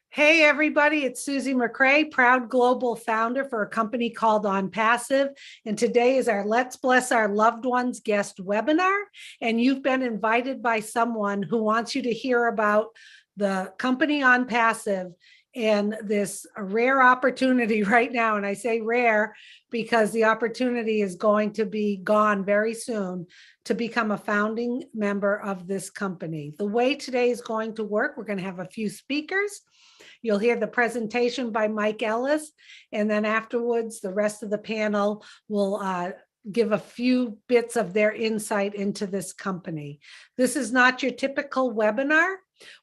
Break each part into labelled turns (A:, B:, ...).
A: Hey, everybody, it's Susie McCrae, proud global founder for a company called ONPASSIVE. And today is our Let's Bless Our Loved Ones guest webinar. And you've been invited by someone who wants you to hear about the company ONPASSIVE and this rare opportunity right now. And I say rare because the opportunity is going to be gone very soon to become a founding member of this company. The way today is going to work, we're going to have a few speakers. You'll hear the presentation by Mike Ellis, and then afterwards, the rest of the panel will give a few bits of their insight into this company. This is not your typical webinar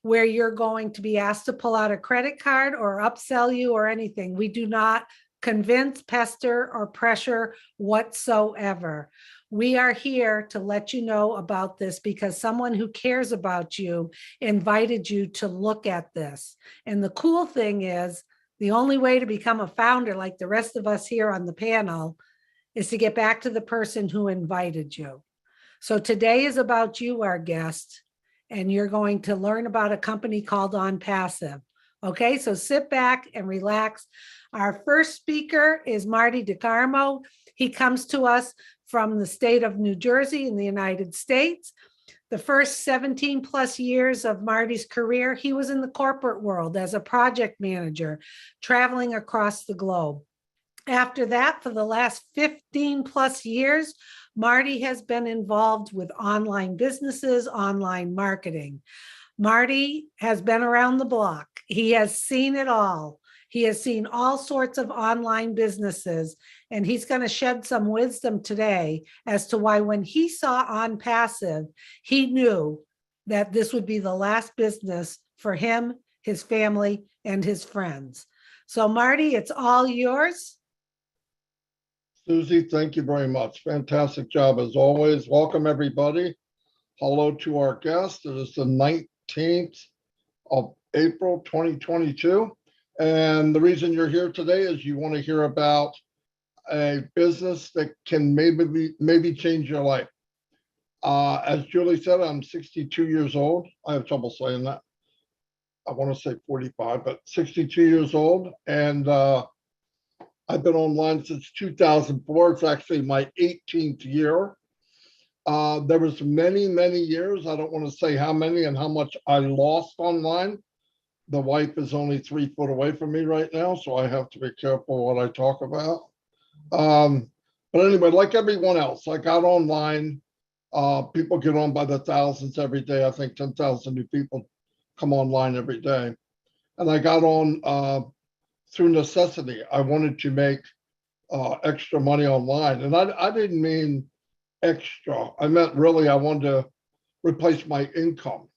A: where you're going to be asked to pull out a credit card or upsell you or anything. We do not convince, pester, or pressure whatsoever. We are here to let you know about this because someone who cares about you invited you to look at this. And the cool thing is, the only way to become a founder, like the rest of us here on the panel, is to get back to the person who invited you. So today is about you, our guest, and you're going to learn about a company called ONPASSIVE. Okay, so sit back and relax. Our first speaker is Marty DeGarmo. He comes to us from the state of New Jersey in the United States. The first 17 plus years of Marty's career, he was in the corporate world as a project manager, traveling across the globe. After that, for the last 15 plus years, Marty has been involved with online businesses, online marketing. Marty has been around the block. He has seen it all. He has seen all sorts of online businesses, and he's going to shed some wisdom today as to why when he saw ONPASSIVE, he knew that this would be the last business for him, his family, and his friends. So Marty, it's all yours.
B: Susie, thank you very much. Fantastic job as always. Welcome everybody. Hello to our guest. It is the 19th of April, 2022. And the reason you're here today is you want to hear about a business that can maybe change your life. As Julie said, I'm 62 years old. I have trouble saying that. I want to say 45, but 62 years old. And I've been online since 2004. It's actually my 18th year. There was many, many years. I don't want to say how many and how much I lost online. The wife is only 3 foot away from me right now, so I have to be careful what I talk about. But anyway, like everyone else, I got online. People get on by the thousands every day. I think 10,000 new people come online every day. And I got on through necessity. I wanted to make extra money online. And I didn't mean extra. I meant really I wanted to replace my income.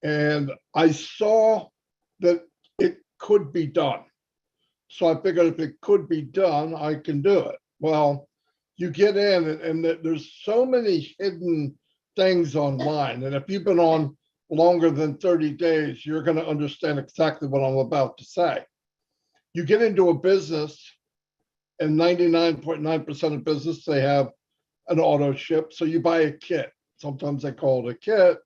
B: And I saw that it could be done. So I figured if it could be done, I can do it. Well, you get in and there's so many hidden things online. And if you've been on longer than 30 days, you're going to understand exactly what I'm about to say. You get into a business, and 99.9% of business, they have an auto ship. So you buy a kit. Sometimes they call it a kit,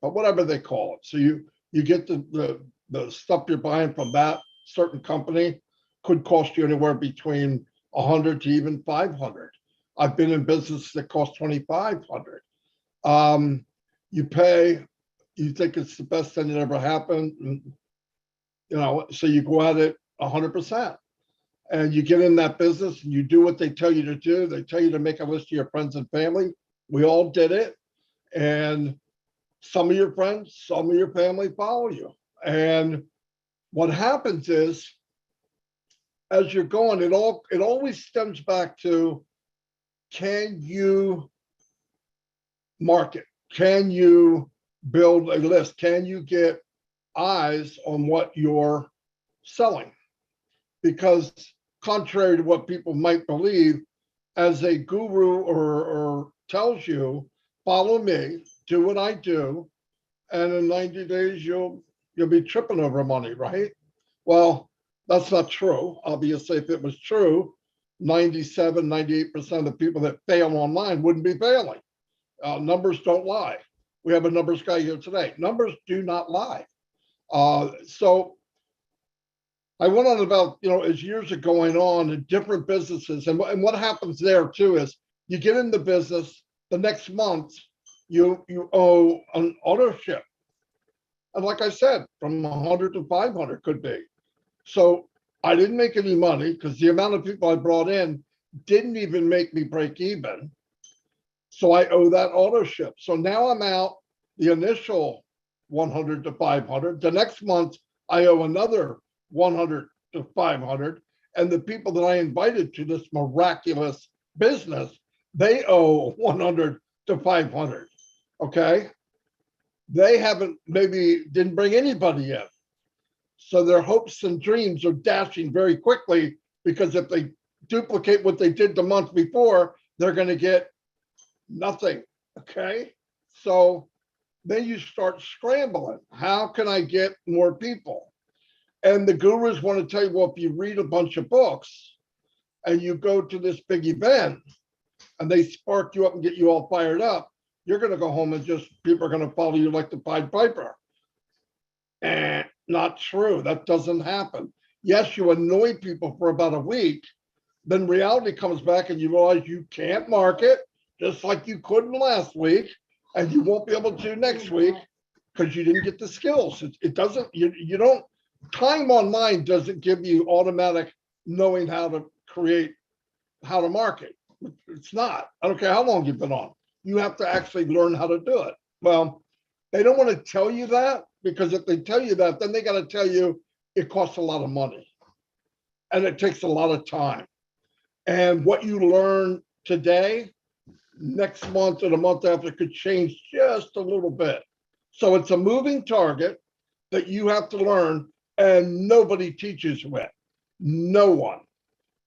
B: but whatever they call it. So you get the stuff you're buying from that certain company could cost you anywhere between 100 to even 500. I've been in business that cost 2,500. You pay, you think it's the best thing that ever happened, you know, so you go at it 100%. And you get in that business and you do what they tell you to do. They tell you to make a list of your friends and family. We all did it. And some of your friends, some of your family follow you. And what happens is, as you're going, it always stems back to, can you market? Can you build a list? Can you get eyes on what you're selling? Because contrary to what people might believe, as a guru or tells you, follow me, do what I do, and in 90 days, you'll be tripping over money, right? Well, that's not true. Obviously, if it was true, 97, 98% of the people that fail online wouldn't be failing. Numbers don't lie. We have a numbers guy here today. Numbers do not lie. So I went on about, as years are going on in different businesses, and what happens there too is you get in the business, the next month you owe an auto ship. And like I said, from 100 to 500 could be. So I didn't make any money because the amount of people I brought in didn't even make me break even. So I owe that auto ship. So now I'm out the initial 100 to 500. The next month I owe another 100 to 500. And the people that I invited to this miraculous business, they owe 100 to 500. Okay. They didn't bring anybody in. So their hopes and dreams are dashing very quickly, because if they duplicate what they did the month before, they're going to get nothing. Okay. So then you start scrambling. How can I get more people? And the gurus want to tell you, well, if you read a bunch of books and you go to this big event and they spark you up and get you all fired up, you're going to go home and people are going to follow you like the Pied Piper. And not true. That doesn't happen. Yes, you annoy people for about a week, then reality comes back and you realize you can't market just like you couldn't last week, and you won't be able to next week because you didn't get the skills. It doesn't, you don't, time online doesn't give you automatic knowing how to market. It's not. I don't care how long you've been on. You have to actually learn how to do it. Well, they don't want to tell you that, because if they tell you that, then they got to tell you it costs a lot of money and it takes a lot of time. And what you learn today, next month or the month after, could change just a little bit. So it's a moving target that you have to learn, and nobody teaches you it. No one.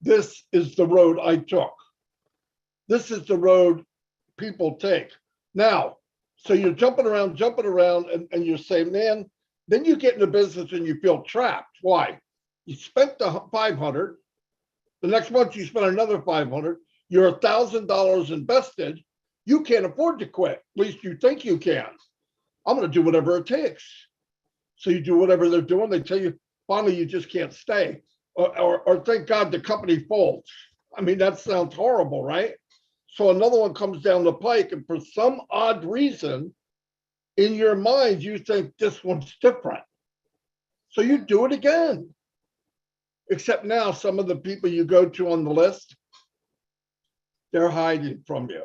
B: This is the road I took. This is the road people take. Now, so you're jumping around, and you're saying, man, then you get in the business and you feel trapped. Why? You spent the 500. The next month you spend another 500. You're $1,000 invested. You can't afford to quit. At least you think you can. I'm going to do whatever it takes. So you do whatever they're doing. They tell you, finally, you just can't stay. Or thank God the company folds. I mean, that sounds horrible, right? So another one comes down the pike, and for some odd reason, in your mind, you think this one's different. So you do it again. Except now, some of the people you go to on the list, they're hiding from you.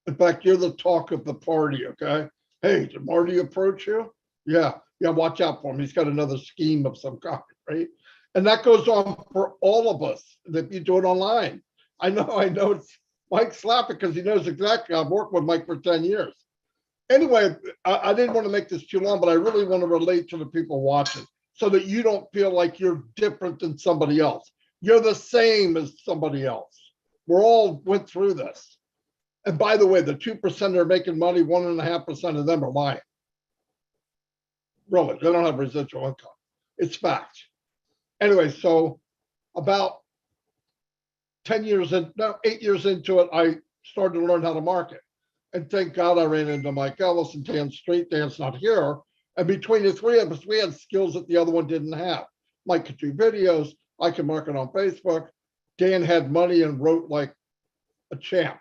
B: In fact, you're the talk of the party, okay? Hey, did Marty approach you? Yeah, watch out for him. He's got another scheme of some kind, right? And that goes on for all of us if you do it online. I know it's Mike's laughing because he knows exactly. I've worked with Mike for 10 years. Anyway, I didn't want to make this too long, but I really want to relate to the people watching so that you don't feel like you're different than somebody else. You're the same as somebody else. We're all went through this. And by the way, the 2% that are making money, 1.5% of them are lying. Really, they don't have residual income. It's fact. Anyway, so about 8 years into it, I started to learn how to market. And thank God I ran into Mike Ellis and Dan Street. Dan's not here. And between the three of us, we had skills that the other one didn't have. Mike could do videos. I could market on Facebook. Dan had money and wrote like a champ.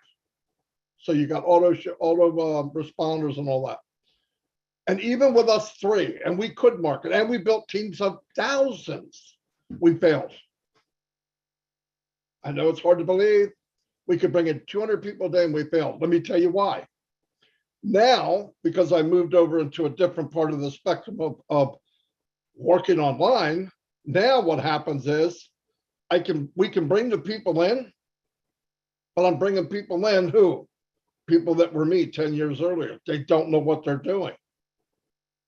B: So you got auto responders and all that. And even with us three, and we could market, and we built teams of thousands, we failed. I know it's hard to believe. We could bring in 200 people a day and we failed. Let me tell you why. Now, because I moved over into a different part of the spectrum of working online, now what happens is we can bring the people in, but I'm bringing people in who? People that were me 10 years earlier. They don't know what they're doing.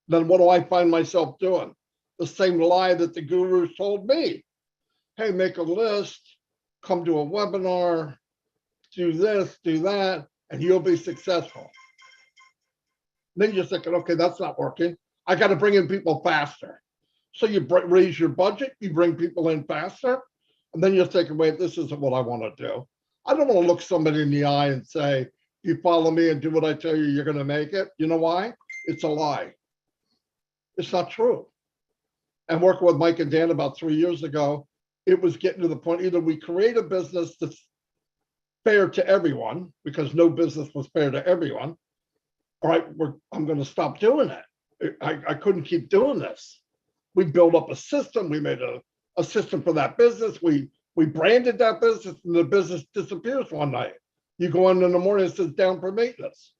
B: Then what do I find myself doing? The same lie that the gurus told me. Hey, make a list, come to a webinar, do this, do that, and you'll be successful. Then you're thinking, okay, that's not working. I got to bring in people faster. So you raise your budget, you bring people in faster, and then you're thinking, wait, this isn't what I want to do. I don't want to look somebody in the eye and say, if you follow me and do what I tell you, you're going to make it. You know why? It's a lie. It's not true. and working with Mike and Dan about 3 years ago, it was getting to the point, either we create a business that's fair to everyone, because no business was fair to everyone, all right, I'm going to stop doing it. I couldn't keep doing this. We built up a system. We made a system for that business. We branded that business, and the business disappears one night. You go in the morning, it says down for maintenance.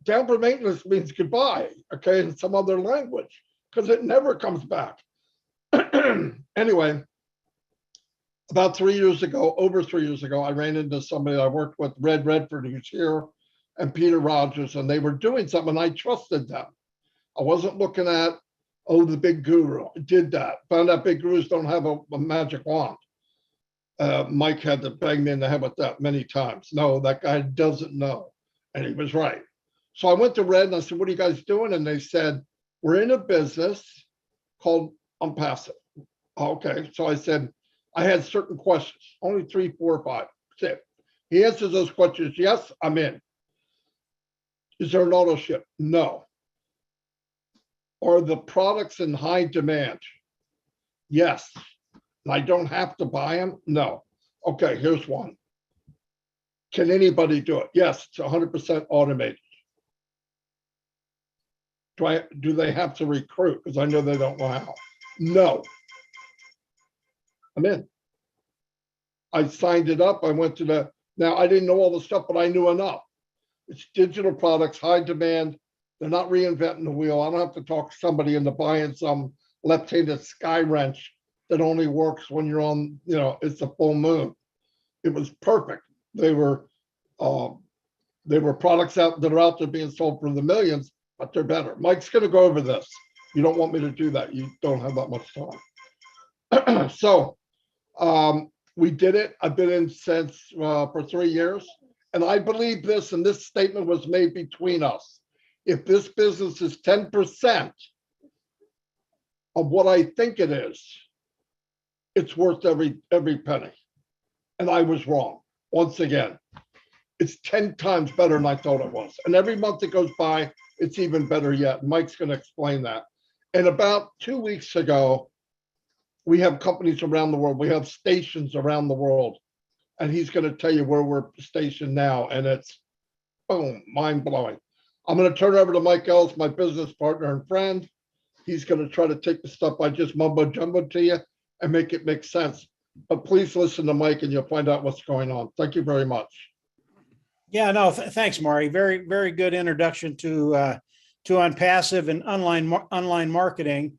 B: Down for maintenance means goodbye, okay, in some other language, because it never comes back. Anyway, about 3 years ago, over 3 years ago, I ran into somebody I worked with, Red Redford, who's here, and Peter Rogers, and they were doing something, and I trusted them. I wasn't looking at, oh, the big guru. I did that. Found out big gurus don't have a magic wand. Mike had to bang me in the head with that many times. No, that guy doesn't know. And he was right. So I went to Red and I said, what are you guys doing? And they said, we're in a business called UNPASSIVE. Okay. So I said, I had certain questions, only 3, 4, 5. That's it. He answers those questions. Yes, I'm in. Is there an auto ship? No. Are the products in high demand? Yes. And I don't have to buy them? No. Okay, here's one. Can anybody do it? Yes, it's 100% automated. Do they have to recruit? Because I know they don't know how. No. I'm in. I signed it up. I went to now I didn't know all the stuff, but I knew enough. It's digital products, high demand. They're not reinventing the wheel. I don't have to talk somebody into buying some left-handed sky wrench that only works when you're on, it's a full moon. It was perfect. They were products that are out there being sold for the millions, but they're better. Mike's going to go over this. You don't want me to do that. You don't have that much time. So we did it. I've been in since for 3 years. And I believe this, and this statement was made between us. If this business is 10% of what I think it is, it's worth every penny. And I was wrong. Once again, it's 10 times better than I thought it was. And every month that goes by, it's even better yet. Mike's going to explain that. And about 2 weeks ago, we have companies around the world. We have stations around the world. And he's going to tell you where we're stationed now. And it's, boom, mind-blowing. I'm going to turn it over to Mike Ellis, my business partner and friend. He's going to try to take the stuff I just mumbo-jumbo to you and make it make sense. But please listen to Mike and you'll find out what's going on. Thank you very much.
C: Yeah, no, thanks, Marty. Very, very good introduction to UNPASSIVE and online marketing.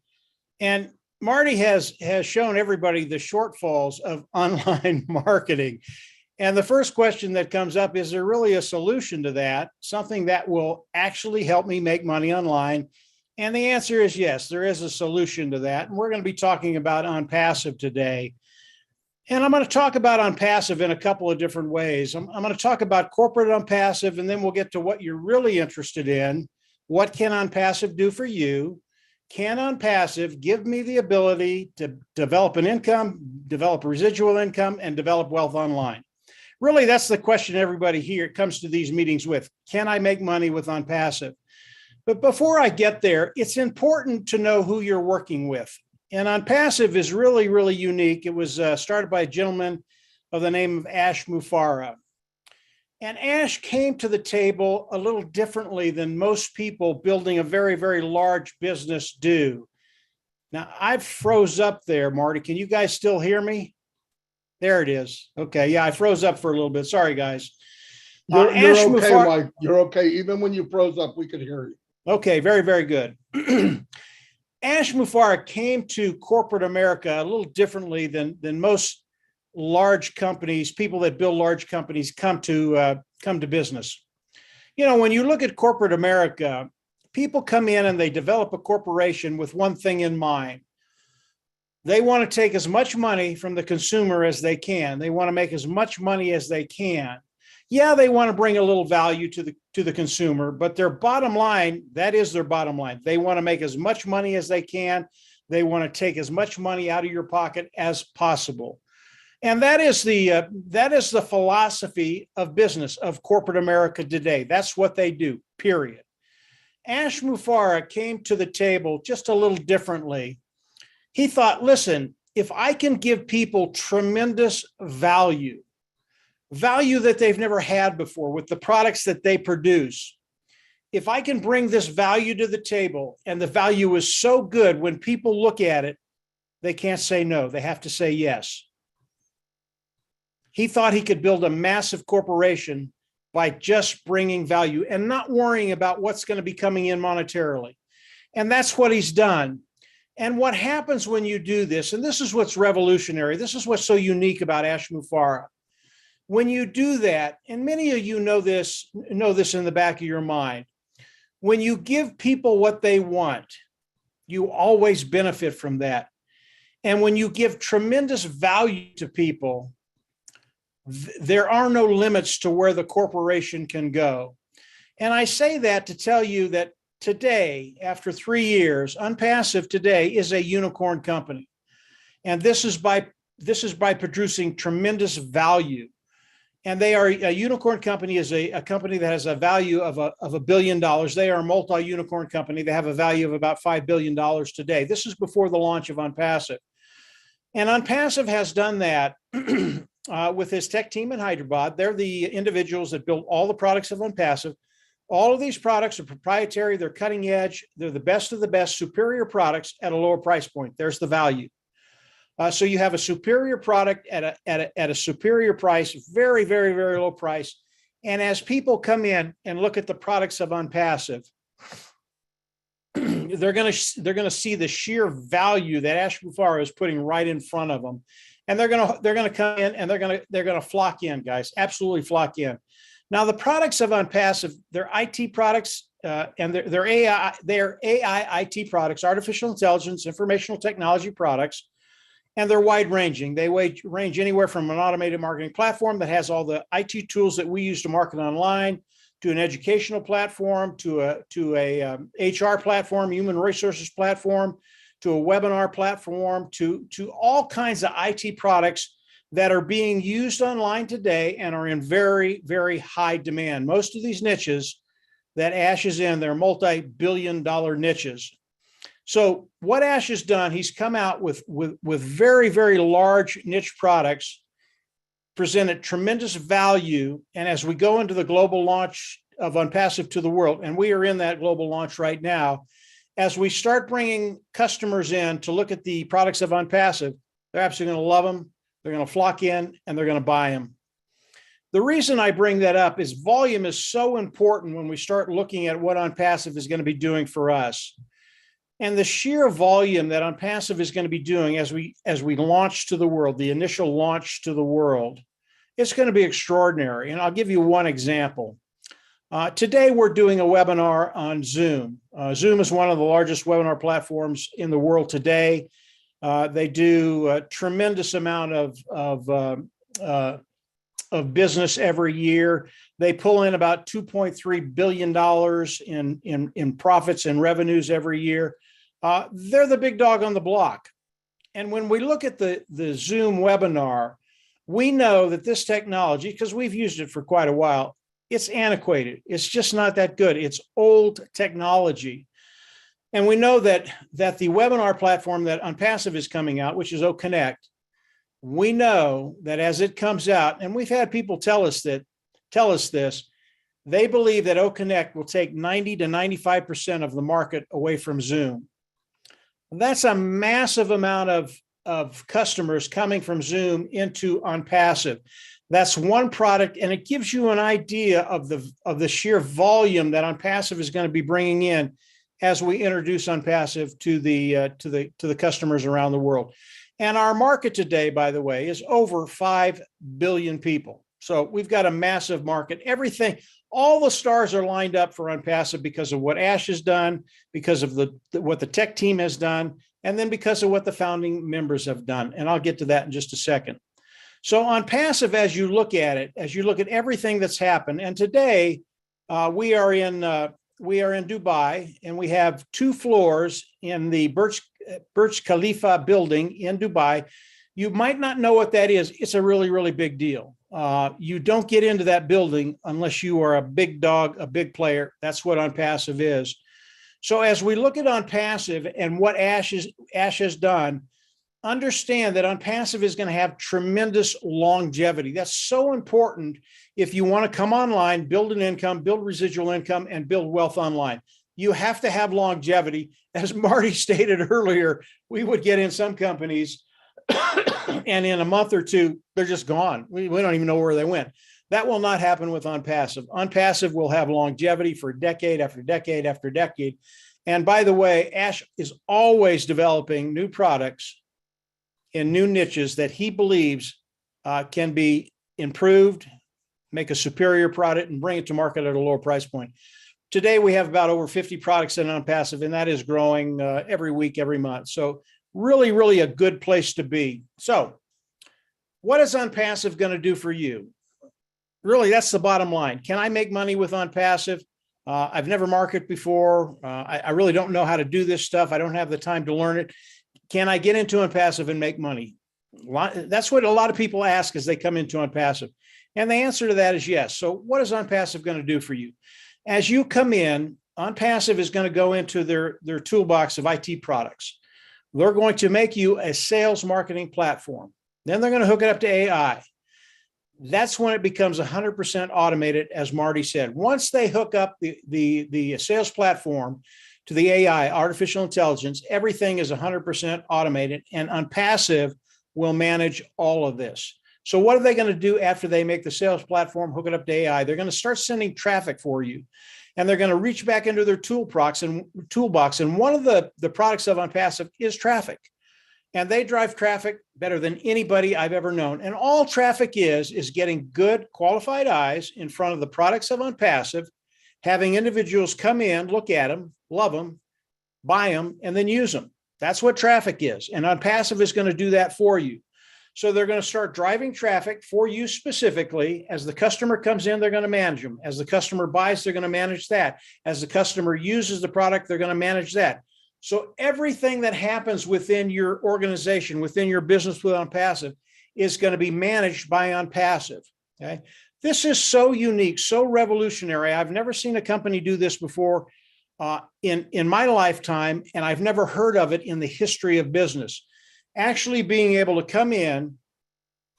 C: And Marty has shown everybody the shortfalls of online marketing. And the first question that comes up, is there really a solution to that? Something that will actually help me make money online? And the answer is yes, there is a solution to that. And we're going to be talking about UNPASSIVE today. And I'm going to talk about UNPASSIVE in a couple of different ways. I'm going to talk about corporate UNPASSIVE, and then we'll get to what you're really interested in. What can UNPASSIVE do for you? Can UNPASSIVE give me the ability to develop an income, develop residual income, and develop wealth online? Really, that's the question everybody here comes to these meetings with. Can I make money with UNPASSIVE? But before I get there, it's important to know who you're working with. And UNPASSIVE is really, really unique. It was started by a gentleman of the name of Ash Mufareh. And Ash came to the table a little differently than most people building a very, very large business do. Now, I froze up there, Marty. Can you guys still hear me? There it is. Okay. Yeah, I froze up for a little bit. Sorry, guys.
B: You're okay, Mike. You're okay. Even when you froze up, we could hear you.
C: Okay. Very, very good. Ash Mufareh came to corporate America a little differently than most large companies, people that build large companies come to business. When you look at corporate America, people come in and they develop a corporation with one thing in mind. They want to take as much money from the consumer as they can. They want to make as much money as they can. Yeah, they want to bring a little value to the consumer, but their bottom line, that is their bottom line. They want to make as much money as they can. They want to take as much money out of your pocket as possible. And that is the philosophy of business of corporate America today. That's what they do, period. Ash Mufareh came to the table just a little differently. He thought, listen, if I can give people tremendous value that they've never had before with the products that they produce, if I can bring this value to the table and the value is so good, when people look at it, they can't say no, they have to say yes. He thought he could build a massive corporation by just bringing value and not worrying about what's going to be coming in monetarily. And that's what he's done. And what happens when you do this, and this is what's revolutionary, this is what's so unique about Ash Mufareh. When you do that, and many of you know this in the back of your mind, when you give people what they want, you always benefit from that. And when you give tremendous value to people, there are no limits to where the corporation can go. And I say that to tell you that today, after 3 years, UNPASSIVE today is a unicorn company. And this is by producing tremendous value. And they are a unicorn company, is a company that has a value of $1 billion. They are a multi-unicorn company. They have a value of about $5 billion today. This is before the launch of UNPASSIVE. And UNPASSIVE has done that with his tech team in Hyderabad. They're the individuals that built all the products of UNPASSIVE. All of these products are proprietary. They're cutting edge. They're the best of the best, superior products at a lower price point. There's the value. So you have a superior product at a superior price, very, very, very low price. And as people come in and look at the products of UNPASSIVE, they're going to see the sheer value that Ash Mufareh is putting right in front of them, and they're going to come in and they're going to flock in, guys, absolutely flock in. Now, the products of UNPASSIVE, they're IT products, and they're AI IT products, artificial intelligence, informational technology products. And they're wide ranging. They range anywhere from an automated marketing platform that has all the IT tools that we use to market online, to an educational platform, to a HR platform, human resources platform, to a webinar platform, to all kinds of IT products that are being used online today and are in very, very high demand. Most of these niches that Ash is in, they're multi-billion-dollar niches. So what Ash has done, he's come out with very, very large niche products, presented tremendous value. And as we go into the global launch of UNPASSIVE to the world, and we are in that global launch right now, as we start bringing customers in to look at the products of UNPASSIVE, they're absolutely going to love them. They're going to flock in and they're going to buy them. The reason I bring that up is volume is so important when we start looking at what UNPASSIVE is going to be doing for us. And the sheer volume that UNPASSIVE is going to be doing as we launch to the world, the initial launch to the world, it's going to be extraordinary. And I'll give you one example. Today, we're doing a webinar on Zoom. Zoom is one of the largest webinar platforms in the world today. They do a tremendous amount of business every year. They pull in about $2.3 billion in profits and revenues every year. They're the big dog on the block. And when we look at the Zoom webinar, we know that this technology, because we've used it for quite a while, it's antiquated. It's just not that good. It's old technology. And we know that the webinar platform that UNPASSIVE is coming out, which is OConnect, we know that as it comes out, and we've had people tell us this, they believe that OConnect will take 90 to 95% of the market away from Zoom. That's a massive amount of customers coming from Zoom into UNPASSIVE. That's one product, and it gives you an idea of the sheer volume that UNPASSIVE is going to be bringing in as we introduce UNPASSIVE to the customers around the world. And our market today, by the way, is over 5 billion people. So we've got a massive market. Everything, all the stars are lined up for UNPASSIVE because of what Ash has done, because of what the tech team has done, and then because of what the founding members have done. And I'll get to that in just a second. So UNPASSIVE, as you look at it, as you look at everything that's happened, and today we are in Dubai, and we have 2 floors in the BURJ KHALIFA building in Dubai. You might not know what that is. It's a really, really big deal. You don't get into that building unless you are a big dog, a big player. That's what UNPASSIVE is. So as we look at OnPassive and what Ash has done, understand that OnPassive is going to have tremendous longevity. That's so important if you want to come online, build an income, build residual income, and build wealth online. You have to have longevity. As Marty stated earlier, we would get in some companies and in a month or two, they're just gone. We don't even know where they went. That will not happen with OnPassive. OnPassive will have longevity for decade after decade after decade. And by the way, Ash is always developing new products in new niches that he believes can be improved, make a superior product, and bring it to market at a lower price point. Today, we have about over 50 products in OnPassive, and that is growing every week, every month. So really, really a good place to be. So what is OnPassive going to do for you? Really, that's the bottom line. Can I make money with OnPassive? I've never marketed before. I really don't know how to do this stuff. I don't have the time to learn it. Can I get into OnPassive and make money? That's what a lot of people ask as they come into OnPassive. And the answer to that is yes. So what is OnPassive going to do for you? As you come in, OnPassive is going to go into their toolbox of IT products. They're going to make you a sales marketing platform. Then they're going to hook it up to AI. That's when it becomes 100% automated, as Marty said. Once they hook up the sales platform to the AI, artificial intelligence, everything is 100% automated, and OnPassive will manage all of this. So what are they going to do after they make the sales platform, hook it up to AI? They're going to start sending traffic for you, and they're going to reach back into their toolbox. And one of the products of OnPassive is traffic. And they drive traffic better than anybody I've ever known. And all traffic is getting good qualified eyes in front of the products of OnPassive, having individuals come in, look at them, love them, buy them, and then use them. That's what traffic is. And OnPassive is going to do that for you. So they're going to start driving traffic for you specifically. As the customer comes in, they're going to manage them. As the customer buys, they're going to manage that. As the customer uses the product, they're going to manage that. So everything that happens within your organization, within your business with OnPassive, is going to be managed by OnPassive. Okay. This is so unique, so revolutionary. I've never seen a company do this before in my lifetime, and I've never heard of it in the history of business. Actually being able to come in,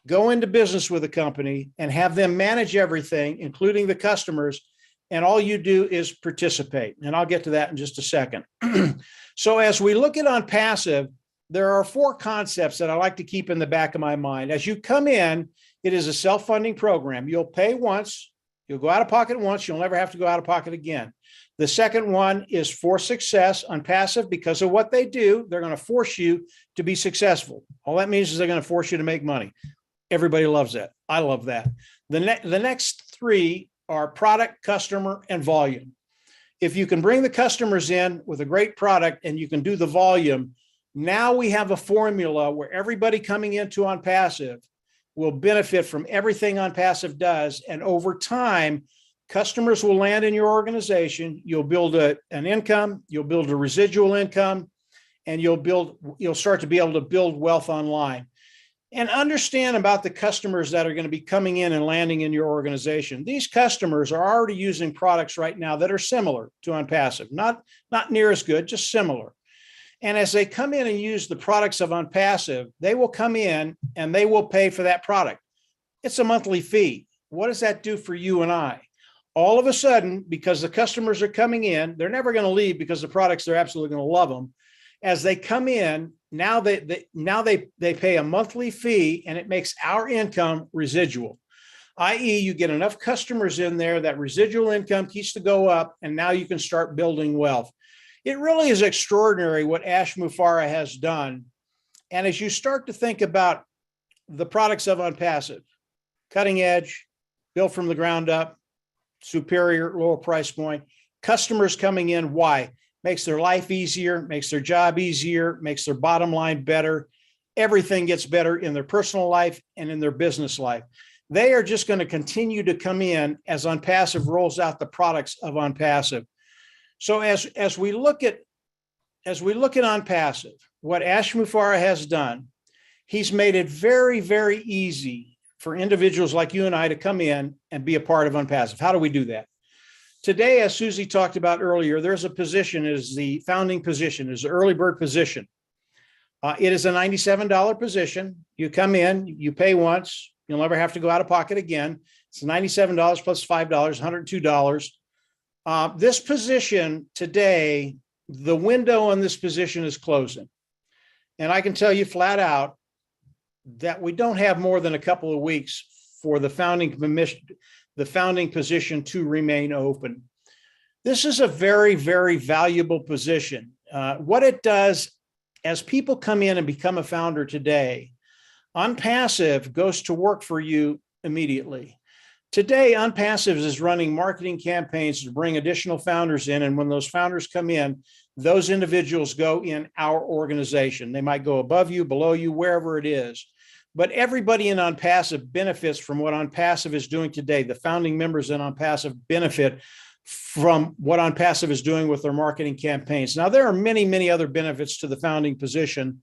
C: go into business with a company, and have them manage everything, including the customers, and all you do is participate. And I'll get to that in just a second. So as we look at OnPassive, there are 4 concepts that I like to keep in the back of my mind. As you come in, it is a self-funding program. You'll pay once, you'll go out of pocket once, you'll never have to go out of pocket again. The second one is for success. OnPassive, because of what they do, they're going to force you to be successful. All that means is they're going to force you to make money. Everybody loves that. I love that. The next 3 are product, customer, and volume. If you can bring the customers in with a great product and you can do the volume, now we have a formula where everybody coming into OnPassive will benefit from everything OnPassive does. And over time, customers will land in your organization. You'll build an income, you'll build a residual income, and you'll start to be able to build wealth online. And understand about the customers that are going to be coming in and landing in your organization. These customers are already using products right now that are similar to OnPassive, not near as good, just similar. And as they come in and use the products of OnPassive, they will come in and they will pay for that product. It's a monthly fee. What does that do for you and I? All of a sudden, because the customers are coming in, they're never going to leave because the products, they're absolutely going to love them. As they come in, now they pay a monthly fee, and it makes our income residual, i.e. you get enough customers in there that residual income keeps to go up, and now you can start building wealth. It really is extraordinary what Ash Mufareh has done. And as you start to think about the products of OnPassive, cutting edge, built from the ground up, superior, lower price point, customers coming in, why? Makes their life easier, makes their job easier, makes their bottom line better. Everything gets better in their personal life and in their business life. They are just going to continue to come in as OnPassive rolls out the products of OnPassive. So as we look at OnPassive, what Ash Mufareh has done, he's made it very, very easy for individuals like you and I to come in and be a part of OnPassive. How do we do that? Today, as Susie talked about earlier, there's a position, is the founding position, is the early bird position. It is a $97 position. You come in, you pay once, you'll never have to go out of pocket again. It's $97 plus $5, $102. This position today, the window on this position is closing. And I can tell you flat out that we don't have more than a couple of weeks for the founding position to remain open. This is a very, very valuable position. What it does, as people come in and become a founder today, UnPassive goes to work for you immediately. Today, UnPassive is running marketing campaigns to bring additional founders in. And when those founders come in, those individuals go in our organization. They might go above you, below you, wherever it is. But everybody in UnPassive benefits from what UnPassive is doing today. The founding members in UnPassive benefit from what UnPassive is doing with their marketing campaigns. Now, there are many, many other benefits to the founding position.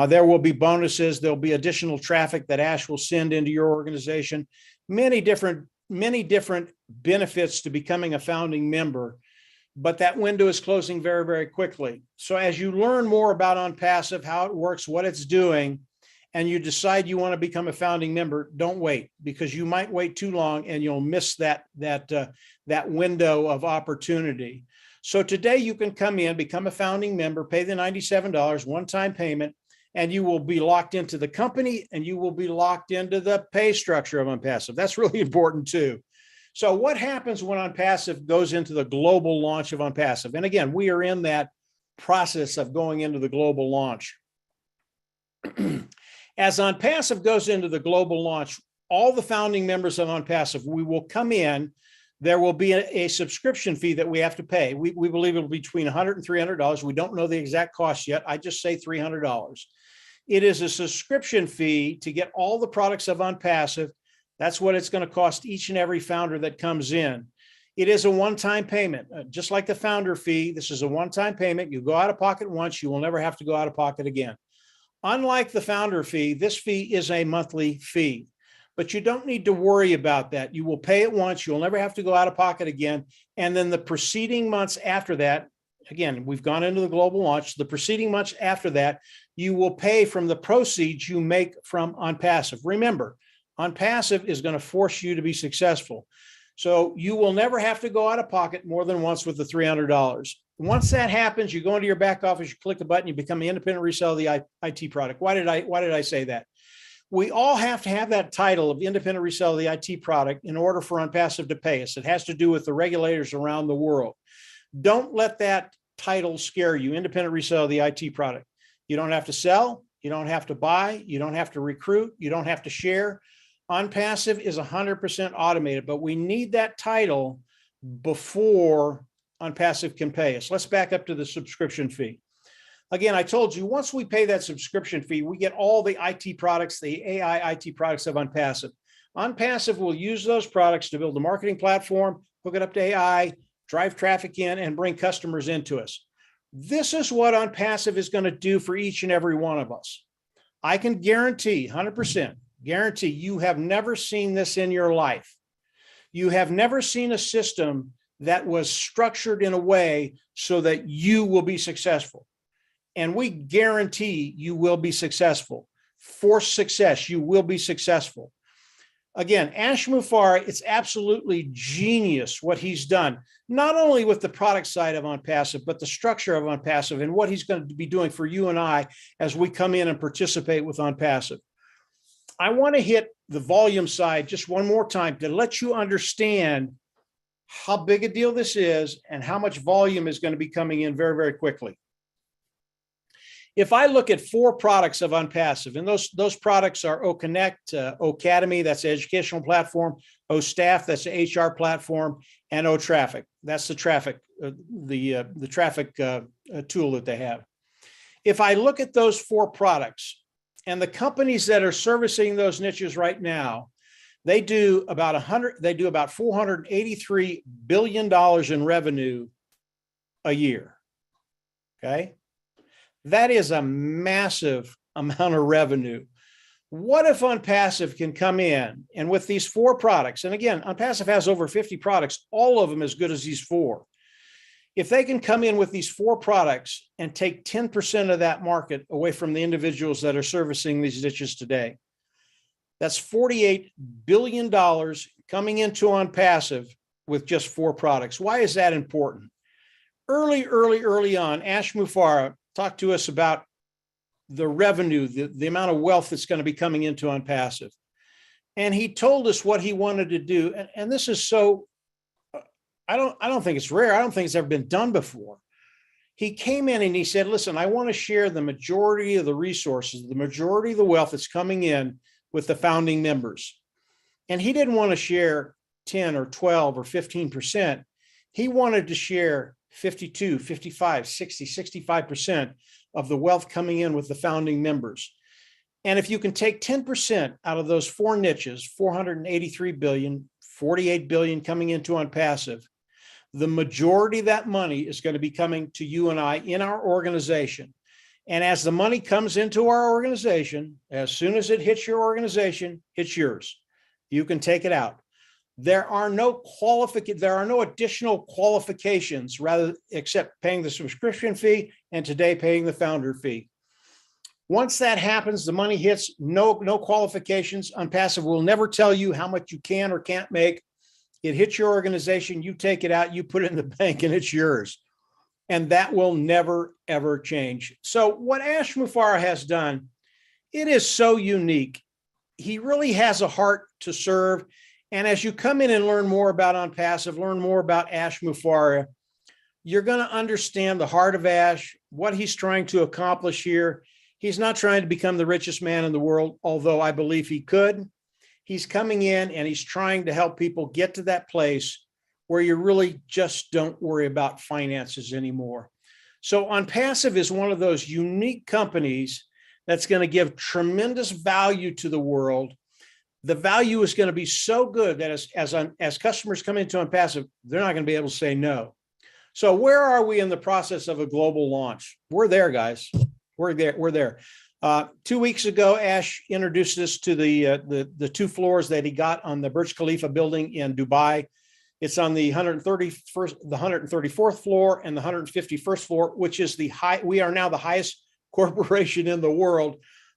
C: There will be bonuses. There'll be additional traffic that Ash will send into your organization. Many different benefits to becoming a founding member, but that window is closing very, very quickly. So as you learn more about UnPassive, how it works, what it's doing, and you decide you want to become a founding member, don't wait, because you might wait too long and you'll miss that window of opportunity. So today you can come in, become a founding member, pay the $97 one-time payment, and you will be locked into the company and you will be locked into the pay structure of UnPassive. That's really important too. So what happens when UnPassive goes into the global launch of UnPassive? And again, we are in that process of going into the global launch. As UnPassive goes into the global launch, all the founding members of UnPassive, we will come in. There will be a subscription fee that we have to pay. We believe it'll be between $100 and $300. We don't know the exact cost yet. I just say $300. It is a subscription fee to get all the products of UnPassive. That's what it's going to cost each and every founder that comes in. It is a one-time payment, just like the founder fee. This is a one-time payment. You go out of pocket once, you will never have to go out of pocket again. Unlike the founder fee, this fee is a monthly fee, but you don't need to worry about that. You will pay it once. You'll never have to go out of pocket again. And then the preceding months after that, again, we've gone into the global launch. The preceding months after that, you will pay from the proceeds you make from UnPassive. Remember, UnPassive is going to force you to be successful. So you will never have to go out of pocket more than once with the $300. Once that happens, you go into your back office, you click a button, you become an independent reseller of the IT product. Why did I say that? We all have to have that title of independent reseller of the IT product in order for UnPassive to pay us. It has to do with the regulators around the world. Don't let that title scare you, independent reseller of the IT product. You don't have to sell, you don't have to buy, you don't have to recruit, you don't have to share. UnPassive is 100% automated, but we need that title before UnPassive can pay us. Let's back up to the subscription fee. Again, I told you, once we pay that subscription fee, we get all the IT products, the AI IT products of UnPassive. UnPassive will use those products to build a marketing platform, hook it up to AI, drive traffic in, and bring customers into us. This is what UnPassive is going to do for each and every one of us. I can guarantee, 100%, guarantee you have never seen this in your life. You have never seen a system that was structured in a way so that you will be successful. And we guarantee you will be successful. For success, you will be successful. Again, Ash Mufareh, it's absolutely genius what he's done, not only with the product side of UnPassive, but the structure of UnPassive and what he's going to be doing for you and I as we come in and participate with UnPassive. I want to hit the volume side just one more time to let you understand how big a deal this is and how much volume is going to be coming in very, very quickly. If I look at 4 products of UnPassive, and those products are OConnect, Academy, that's the educational platform, OStaff, that's the HR platform, and OTraffic, that's the traffic, the traffic tool that they have. If I look at those 4 products and the companies that are servicing those niches right now, they do about $483 billion in revenue a year. Okay. That is a massive amount of revenue. What if Unpassive can come in and with these 4 products, and again, Unpassive has over 50 products, all of them as good as these 4. If they can come in with these 4 products and take 10% of that market away from the individuals that are servicing these niches today, that's $48 billion coming into Unpassive with just 4 products. Why is that important? Early on, Ash Mufareh talked to us about the revenue, the amount of wealth that's going to be coming into Unpassive. And he told us what he wanted to do. And this is so, I don't think it's rare. I don't think it's ever been done before. He came in and he said, listen, I want to share the majority of the resources, the majority of the wealth that's coming in with the founding members. And he didn't want to share 10 or 12 or 15%. He wanted to share 52, 55, 60, 65% of the wealth coming in with the founding members. And if you can take 10% out of those 4 niches, 483 billion, 48 billion coming into Unpassive, the majority of that money is going to be coming to you and I in our organization. And as the money comes into our organization, as soon as it hits your organization, it's yours. You can take it out. There are no additional qualifications except paying the subscription fee and today paying the founder fee. Once that happens, the money hits, no qualifications. Unpassive will never tell you how much you can or can't make. It hits your organization, you take it out, you put it in the bank, and it's yours. And that will never, ever change. So what Ash Mufareh has done, it is so unique. He really has a heart to serve. And as you come in and learn more about Unpassive, learn more about Ash Mufareh, you're going to understand the heart of Ash, what he's trying to accomplish here. He's not trying to become the richest man in the world, although I believe he could. He's coming in and he's trying to help people get to that place where you really just don't worry about finances anymore. So Unpassive is one of those unique companies that's going to give tremendous value to the world. The value is going to be so good that as customers come into Unpassive, they're not going to be able to say no. So where are we in the process of a global launch? We're there, guys. We're there. 2 weeks ago, Ash introduced us to the 2 floors that he got on the Burj Khalifa building in Dubai. It's on the 134th floor and the 151st floor, which is we are now the highest corporation in the world.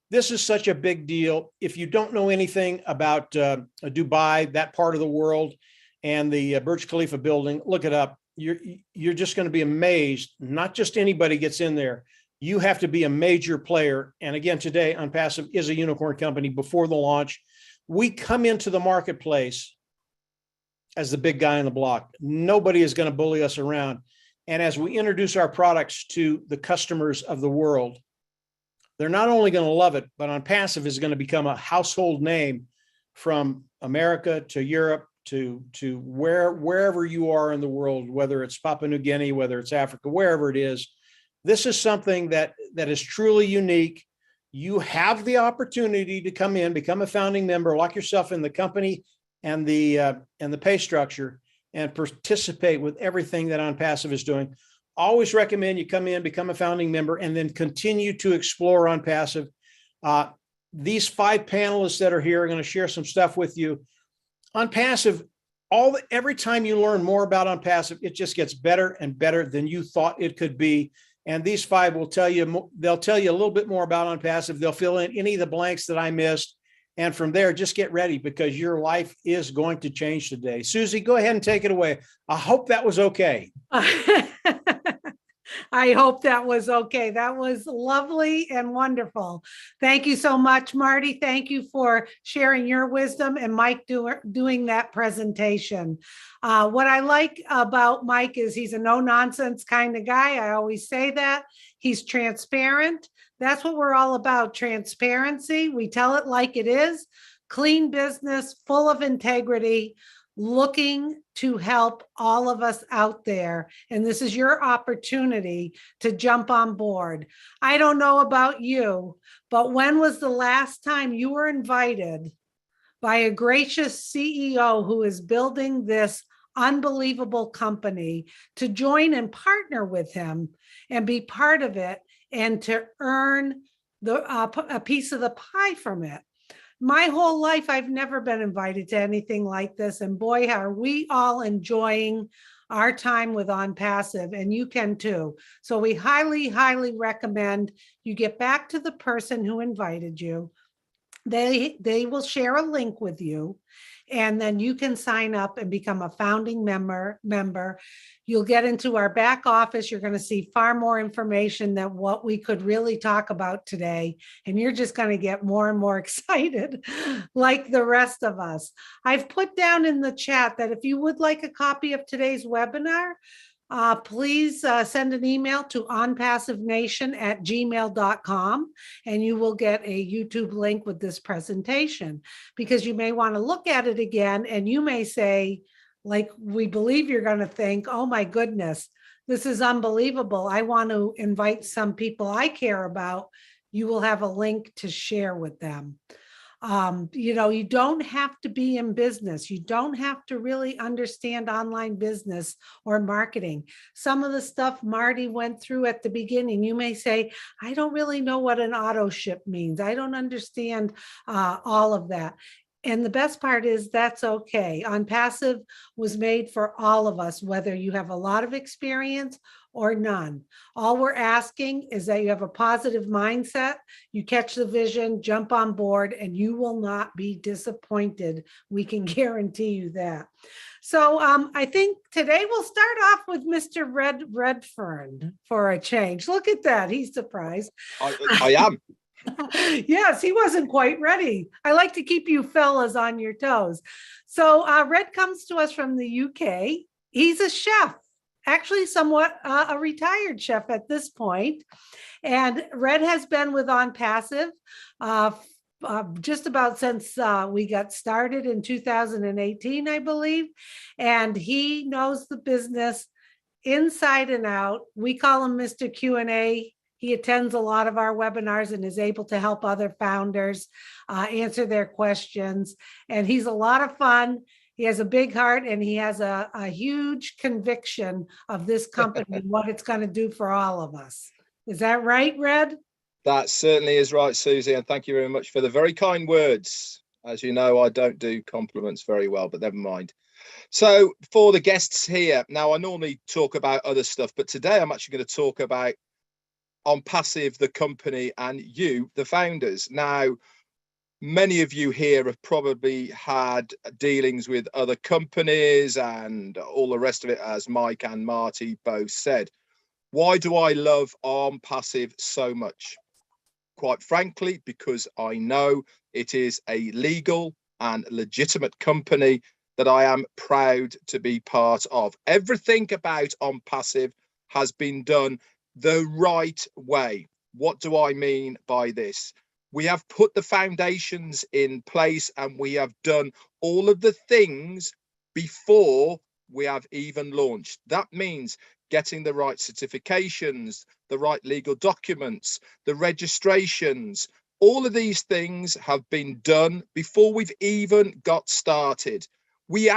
C: This is such a big deal. If you don't know anything about Dubai, that part of the world, and the Burj Khalifa building, look it up. You're just going to be amazed. Not just anybody gets in there. You have to be a major player. And again, today, Unpassive is a unicorn company before the launch. We come into the marketplace as the big guy on the block. Nobody is going to bully us around. And as we introduce our products to the customers of the world, they're not only going to love it, but Unpassive is going to become a household name from America to Europe to wherever you are in the world, whether it's Papua New Guinea, whether it's Africa, wherever it is. This is something that is truly unique. You have the opportunity to come in, become a founding member, lock yourself in the company and the pay structure, and participate with everything that Unpassive is doing. Always recommend you come in, become a founding member, and then continue to explore Unpassive. These 5 panelists that are here are going to share some stuff with you. Unpassive, every time you learn more about Unpassive, it just gets better and better than you thought it could be. And these 5 will tell you, they'll tell you a little bit more about Unpassive. They'll fill in any of the blanks that I missed. And from there, just get ready because your life is going to change today. Susie, go ahead and take it away. I hope that was okay.
A: I hope that was okay. That was lovely and wonderful. Thank you so much, Marty. Thank you for sharing your wisdom and Mike doing that presentation. What I like about Mike is he's a no-nonsense kind of guy. I always say that. He's transparent. That's what we're all about, transparency. We tell it like it is. Clean business, full of integrity, looking to help all of us out there. And this is your opportunity to jump on board. I don't know about you, but when was the last time you were invited by a gracious CEO who is building this unbelievable company to join and partner with him and be part of it and to earn a piece of the pie from it? My whole life, I've never been invited to anything like this. And boy, are we all enjoying our time with OnPassive, and you can too. So we highly, highly recommend you get back to the person who invited you. They will share a link with you, and then you can sign up and become a founding member. You'll get into our back office. You're going to see far more information than what we could really talk about today. And you're just going to get more and more excited like the rest of us. I've put down in the chat that if you would like a copy of today's webinar, please send an email to onpassivenation@gmail.com, and you will get a YouTube link with this presentation, because you may want to look at it again and you may say, like we believe you're going to think, oh my goodness, this is unbelievable. I want to invite some people I care about. You will have a link to share with them. You don't have to be in business. You don't have to really understand online business or marketing. Some of the stuff Marty went through at the beginning, you may say, I don't really know what an auto ship means. I don't understand all of that. And the best part is that's okay. OnPassive was made for all of us, whether you have a lot of experience or none. All we're asking is that you have a positive mindset, you catch the vision, jump on board, and you will not be disappointed. We can guarantee you that. So I think today we'll start off with Mr. Redfern for a change. Look at that. He's surprised.
D: I am.
A: Yes, he wasn't quite ready. I like to keep you fellas on your toes. So Red comes to us from the UK. He's a chef, actually somewhat a retired chef at this point. And Red has been with OnPassive just about since we got started in 2018, I believe. And he knows the business inside and out. We call him Mr. Q&A. He attends a lot of our webinars and is able to help other founders answer their questions. And he's a lot of fun. He has a big heart, and he has a huge conviction of this company and what it's going to do for all of us. Is that right, Red?
D: That certainly is right, Susie. And thank you very much for the very kind words. As you know, I don't do compliments very well, but never mind. So for the guests here, now I normally talk about other stuff, but today I'm actually going to talk about OnPassive, the company, and you, the founders. Now, many of you here have probably had dealings with other companies and all the rest of it, as Mike and Marty both said. Why do I love OnPassive so much? Quite frankly, because I know it is a legal and legitimate company that I am proud to be part of. Everything about OnPassive has been done the right way. What do I mean by this? We have put the foundations in place, and we have done all of the things before we have even launched. That means getting the right certifications, the right legal documents, the registrations. All of these things have been done before we've even got started. We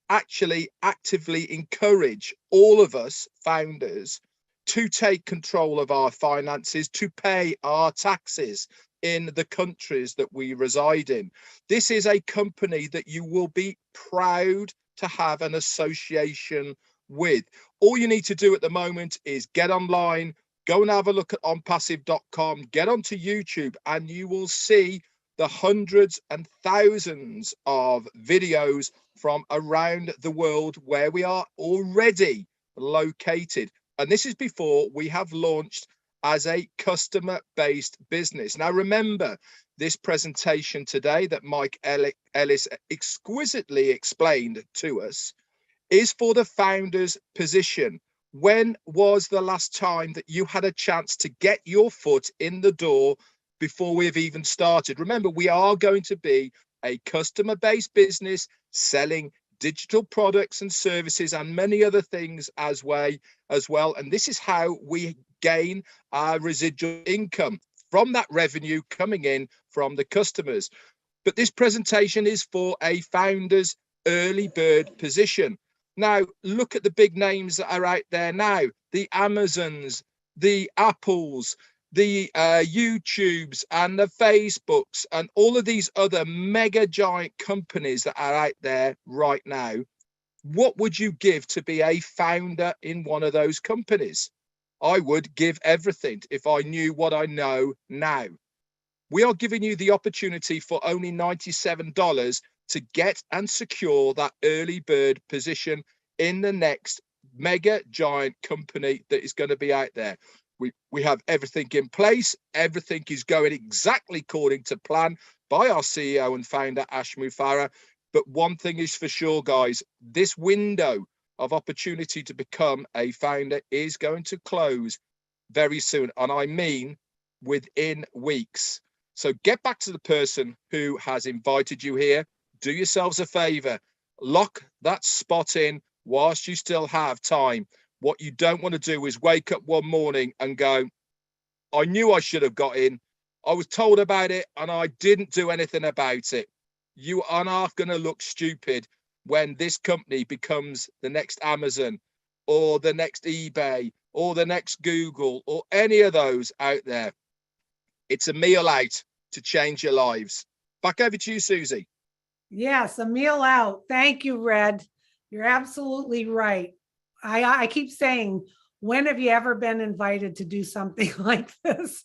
D: actually actively encourage all of us founders to take control of our finances, to pay our taxes in the countries that we reside in. This is a company that you will be proud to have an association with. All you need to do at the moment is get online, go and have a look at onpassive.com, get onto YouTube, and you will see the hundreds and thousands of videos from around the world where we are already located. And this is before we have launched as a customer-based business. Now, remember, this presentation today that Mike Ellis exquisitely explained to us is for the founder's position. When was the last time that you had a chance to get your foot in the door before we've even started? Remember, we are going to be a customer-based business selling digital products and services and many other things as well. And this is how we gain our residual income from that revenue coming in from the customers. But this presentation is for a founder's early bird position. Now, look at the big names that are out there now, the Amazons, the Apples, the YouTubes and the Facebooks and all of these other mega giant companies that are out there right now, what would you give to be a founder in one of those companies? I would give everything if I knew what I know now. We are giving you the opportunity for only $97 to get and secure that early bird position in the next mega giant company that is going to be out there. We have everything in place. Everything is going exactly according to plan by our CEO and founder, Ash Mufareh. But one thing is for sure, guys, this window of opportunity to become a founder is going to close very soon. And I mean within weeks. So get back to the person who has invited you here. Do yourselves a favor. Lock that spot in whilst you still have time. What you don't want to do is wake up one morning and go, I knew I should have got in. I was told about it and I didn't do anything about it. You are not going to look stupid when this company becomes the next Amazon or the next eBay or the next Google or any of those out there. It's a meal out to change your lives. Back over to you, Susie.
A: Yes, a meal out. Thank you, Red. You're absolutely right. I keep saying, when have you ever been invited to do something like this?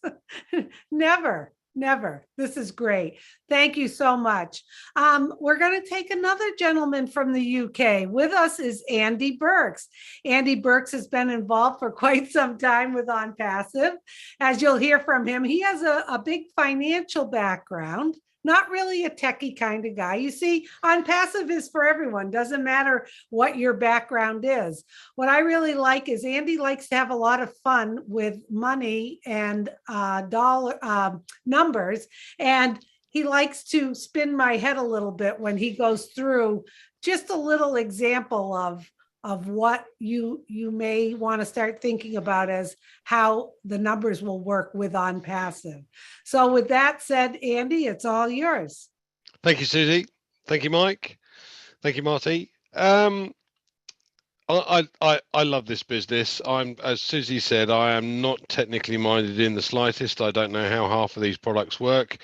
A: Never, never. This is great. Thank you so much. We're going to take another gentleman from the UK. With us is Andy Burks. Andy Burks has been involved for quite some time with ONPASSIVE. As you'll hear from him, he has a big financial background. Not really a techie kind of guy. You see, ONPASSIVE is for everyone. Doesn't matter what your background is. What I really like is Andy likes to have a lot of fun with money and dollar numbers. And he likes to spin my head a little bit when he goes through just a little example of what you may want to start thinking about as how the numbers will work with ONPASSIVE. So with that said, Andy, it's all yours.
E: Thank you, Susie. Thank you, Mike. Thank you, Marty. I love this business. As Susie said, I am not technically minded in the slightest. I don't know how half of these products work,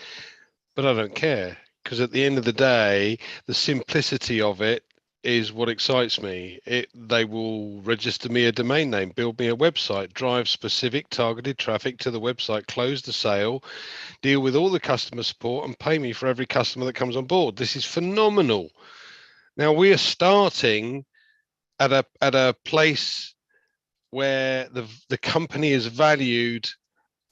E: but I don't care, because at the end of the day, the simplicity of it is what excites me. They will register me a domain name, build me a website, drive specific targeted traffic to the website, close the sale, deal with all the customer support, and pay me for every customer that comes on board. This is phenomenal. Now we are starting at a place where the company is valued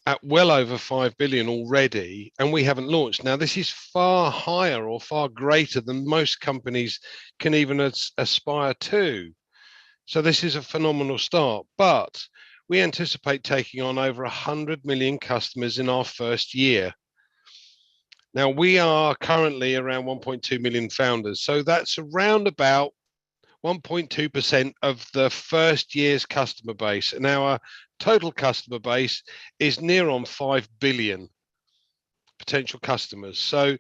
E: at well over 5 billion already, and we haven't launched. Now, this is far higher or far greater than most companies can even aspire to. So this is a phenomenal start, but we anticipate taking on over 100 million customers in our first year. Now, we are currently around 1.2 million founders. So that's around about 1.2% of the first year's customer base. And our total customer base is near on 5 billion potential customers. So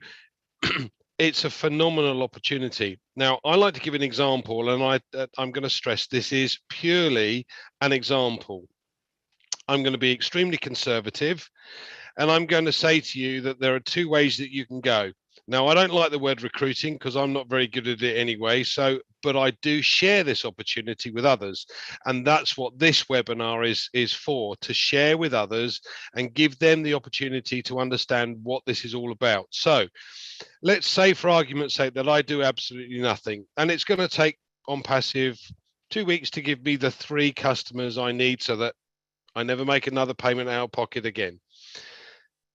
E: it's a phenomenal opportunity. Now, I like to give an example, and I'm going to stress this is purely an example. I'm going to be extremely conservative, and I'm going to say to you that there are two ways that you can go. Now, I don't like the word recruiting because I'm not very good at it anyway. But I do share this opportunity with others. And that's what this webinar is for, to share with others and give them the opportunity to understand what this is all about. So let's say, for argument's sake, that I do absolutely nothing. And it's going to take ONPASSIVE 2 weeks to give me the 3 customers I need so that I never make another payment out of pocket again.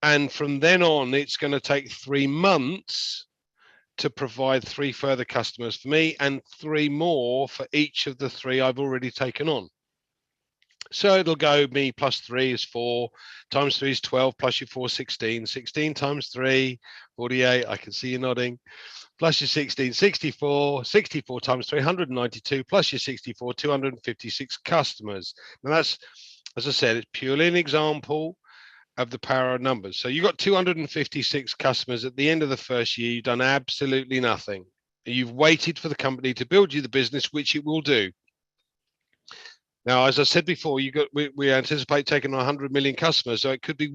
E: And from then on, it's going to take 3 months to provide 3 further customers for me and 3 more for each of the 3 I've already taken on. So it'll go me plus 3 is 4, times 3 is 12, plus your 4, 16, 16 times 3, 48, I can see you nodding, plus your 16, 64, 64 times 392, plus your 64, 256 customers. Now that's, as I said, it's purely an example of the power of numbers. So you've got 256 customers at the end of the first year. You've done absolutely nothing. You've waited for the company to build you the business, which it will do. Now, as I said before, we anticipate taking on 100 million customers, so it could be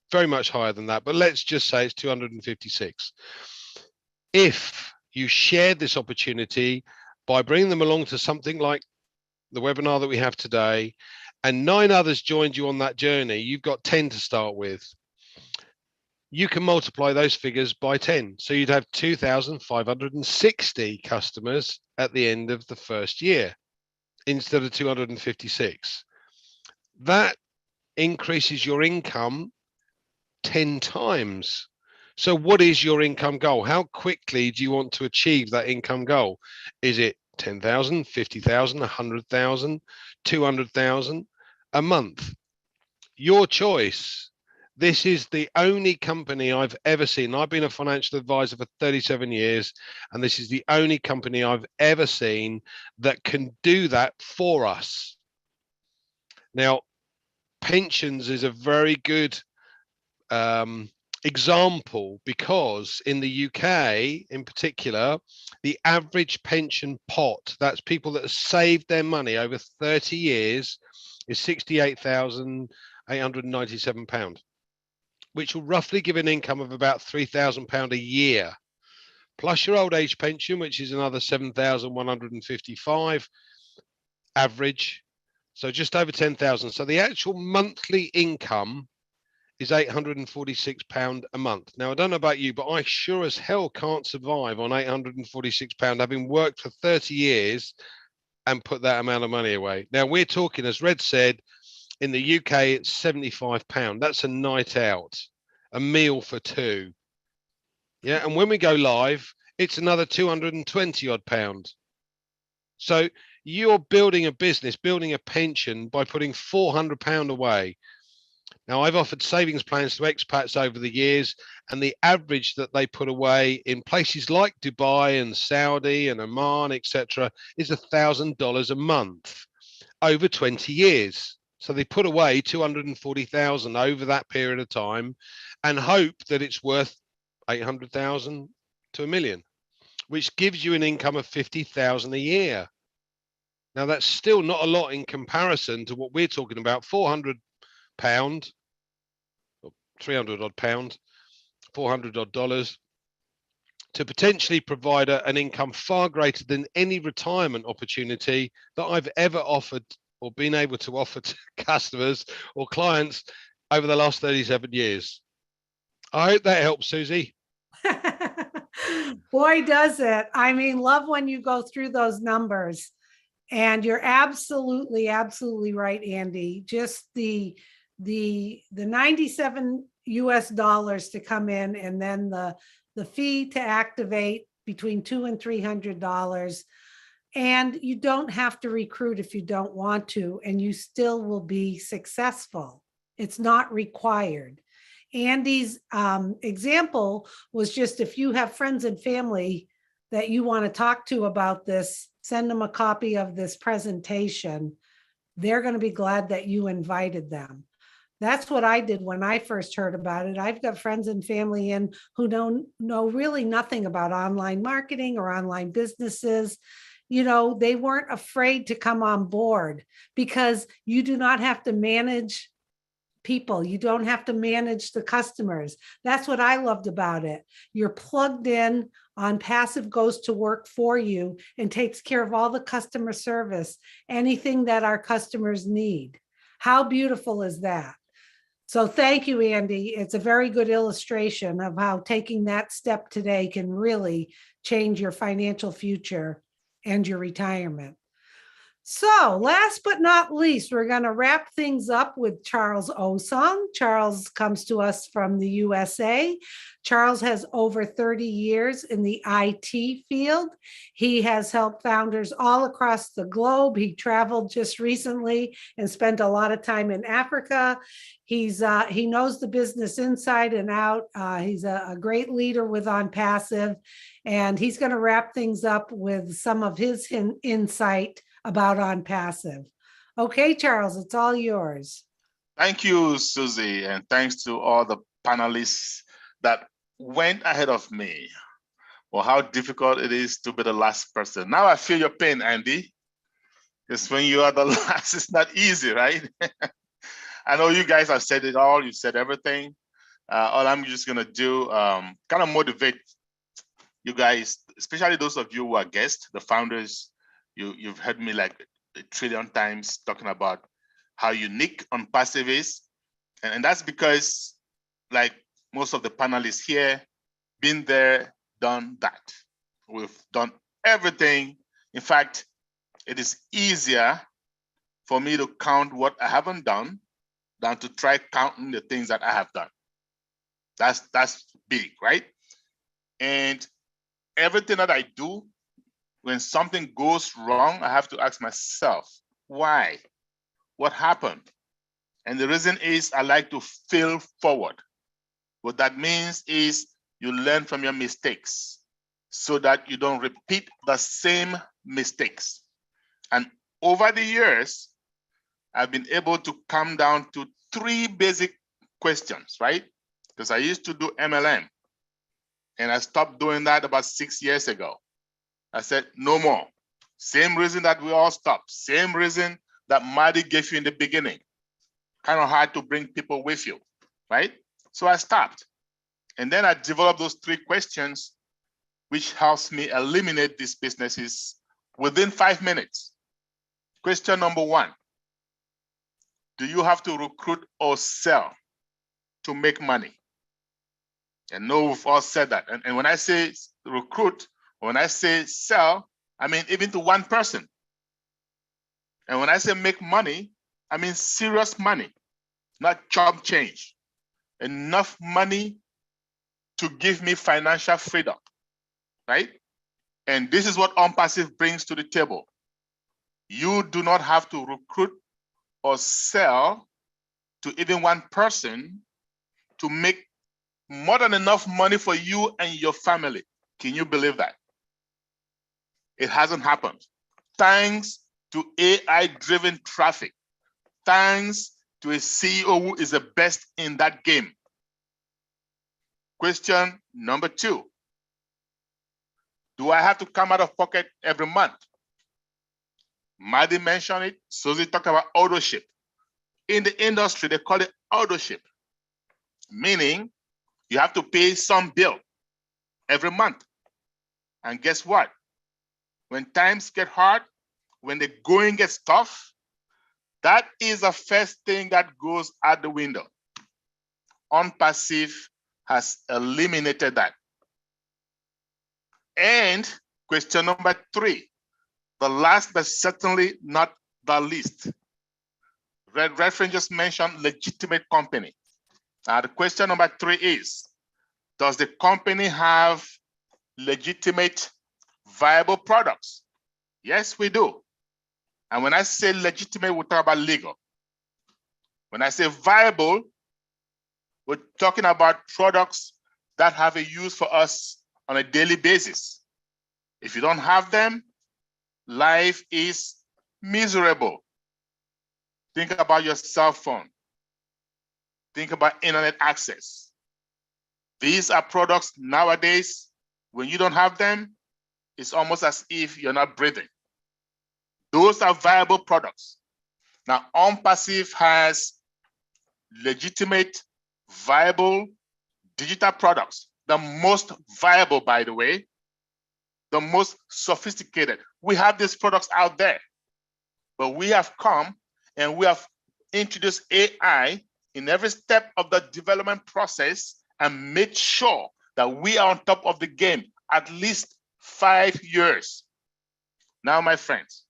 E: very much higher than that, but let's just say it's 256. If you shared this opportunity by bringing them along to something like the webinar that we have today, and 9 others joined you on that journey, you've got 10 to start with. You can multiply those figures by 10. So you'd have 2,560 customers at the end of the first year instead of 256. That increases your income 10 times. So what is your income goal? How quickly do you want to achieve that income goal? Is it 10,000, 50,000, 100,000, 200,000 a month? Your choice. This is the only company I've ever seen. I've been a financial advisor for 37 years, and this is the only company I've ever seen that can do that for us. Now, pensions is a very good example, because in the UK in particular, the average pension pot, that's people that have saved their money over 30 years, is £68,897, which will roughly give an income of about £3,000 a year, plus your old age pension, which is another 7,155 average, so just over 10,000. So the actual monthly income is £846 a month. Now, I don't know about you, but I sure as hell can't survive on £846, having worked for 30 years and put that amount of money away. Now, we're talking, as Red said, in the UK, it's £75. That's a night out, a meal for 2. Yeah, and when we go live, it's another 220 odd pound. So you're building a business, building a pension by putting £400 away. Now, I've offered savings plans to expats over the years, and the average that they put away in places like Dubai and Saudi and Oman, etc., is $1,000 a month over 20 years. So they put away 240,000 over that period of time and hope that it's worth 800,000 to $1 million, which gives you an income of 50,000 a year. Now, that's still not a lot in comparison to what we're talking about, £400, or 300 odd pound, 400 odd dollars, to potentially provide an income far greater than any retirement opportunity that I've ever offered or been able to offer to customers or clients over the last 37 years. I hope that helps, Susie.
A: Boy, does it. I mean, love when you go through those numbers. And you're absolutely, absolutely right, Andy. Just the 97 US dollars to come in, and then the fee to activate between $200 and $300. And you don't have to recruit if you don't want to, and you still will be successful. It's not required. Andy's example was just, if you have friends and family that you want to talk to about this, send them a copy of this presentation. They're going to be glad that you invited them. That's what I did when I first heard about it. I've got friends and family in who don't know really nothing about online marketing or online businesses. You know, they weren't afraid to come on board because you do not have to manage people. You don't have to manage the customers. That's what I loved about it. You're plugged in. ONPASSIVE goes to work for you and takes care of all the customer service, anything that our customers need. How beautiful is that? So thank you, Andy. It's a very good illustration of how taking that step today can really change your financial future and your retirement. So last but not least, we're going to wrap things up with Charles Osong. Charles comes to us from the USA. Charles has over 30 years in the IT field. He has helped founders all across the globe. He traveled just recently and spent a lot of time in Africa. He knows the business inside and out. He's a great leader with ONPASSIVE, and he's going to wrap things up with some of his insight about ONPASSIVE. Okay, Charles, it's all yours.
F: Thank you, Susie, and thanks to all the panelists that went ahead of me. Well, how difficult it is to be the last person. Now I feel your pain, Andy. Because when you are the last, it's not easy, right? I know you guys have said it all. You said everything. All I'm just gonna do, kind of motivate you guys, especially those of you who are guests, the founders. You've heard me like a trillion times talking about how unique ONPASSIVE is, and that's because, like most of the panelists here, been there, done that. We've done everything. In fact, it is easier for me to count what I haven't done than to try counting the things that I have done. That's big, right? And everything that I do, when something goes wrong, I have to ask myself, why? What happened? And the reason is I like to fail forward. What that means is you learn from your mistakes so that you don't repeat the same mistakes. And over the years, I've been able to come down to 3 basic questions, right? Because I used to do MLM and I stopped doing that about 6 years ago. I said, no more. Same reason that we all stopped. Same reason that Marty gave you in the beginning. Kind of hard to bring people with you, right? So I stopped. And then I developed those 3 questions, which helps me eliminate these businesses within 5 minutes. Question number 1, do you have to recruit or sell to make money? And no, we've all said that. And when I say recruit, when I say sell, I mean even to one person. And when I say make money, I mean serious money, not chump change. Enough money to give me financial freedom, right? And this is what ONPASSIVE brings to the table. You do not have to recruit or sell to even one person to make more than enough money for you and your family. Can you believe that? It hasn't happened. Thanks to AI-driven traffic. Thanks to a CEO who is the best in that game. Question number 2. Do I have to come out of pocket every month? Maddie mentioned it. Susie talked about auto ship. In the industry, they call it auto ship, meaning you have to pay some bill every month. And guess what? When times get hard, when the going gets tough, that is the first thing that goes out the window. ONPASSIVE has eliminated that. And question number 3, the last but certainly not the least. Red Reference just mentioned legitimate company. Now the question number 3 is, does the company have legitimate, viable products? Yes, we do. And when I say legitimate, we talk about legal. When I say viable, we're talking about products that have a use for us on a daily basis. If you don't have them, life is miserable. Think about your cell phone. Think about internet access. These are products nowadays, when you don't have them, it's almost as if you're not breathing. Those are viable products. Now, ONPASSIVE has legitimate, viable digital products. The most viable, by the way, the most sophisticated. We have these products out there, but we have come and we have introduced AI in every step of the development process and made sure that we are on top of the game at least 5 years. Now, my friends,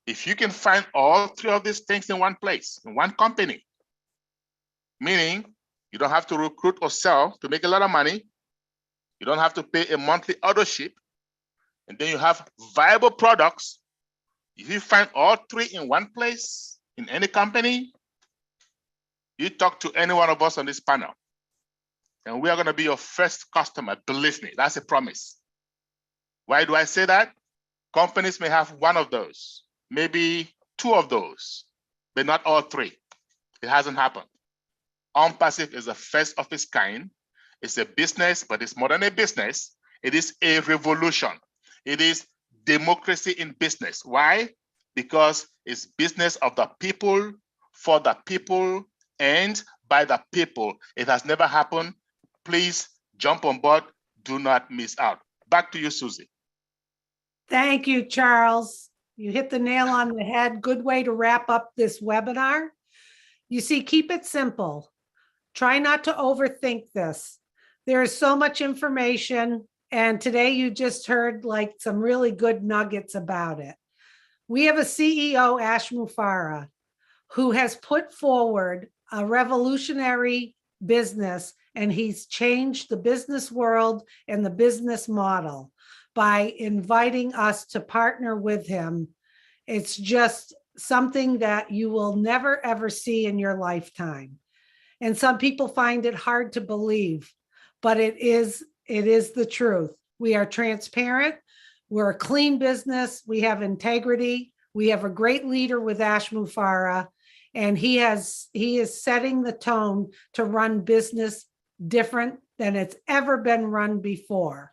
F: if you can find all 3 of these things in one place, in one company, meaning you don't have to recruit or sell to make a lot of money, you don't have to pay a monthly auto ship, and then you have viable products. If you find all 3 in one place, in any company, you talk to any one of us on this panel, and we are going to be your first customer. Believe me, that's a promise. Why do I say that? Companies may have 1 of those, maybe 2 of those, but not all 3. It hasn't happened. ONPASSIVE is the first of its kind. It's a business, but it's more than a business. It is a revolution. It is democracy in business. Why? because it's business of the people, for the people, and by the people. It has never happened. Please jump on board. Do not miss out. Back to you, Susie.
A: Thank you, Charles. You hit the nail on the head. Good way to wrap up this webinar. You see, keep it simple. Try not to overthink this. There is so much information, and today you just heard like some really good nuggets about it. We have a CEO, Ash Mufareh, who has put forward a revolutionary business, and he's changed the business world and the business model by inviting us to partner with him. It's just something that you will never, ever see in your lifetime. And some people find it hard to believe, but it is the truth. We are transparent. We're a clean business. We have integrity. We have a great leader with Ash Mufareh, and he is setting the tone to run business different than it's ever been run before.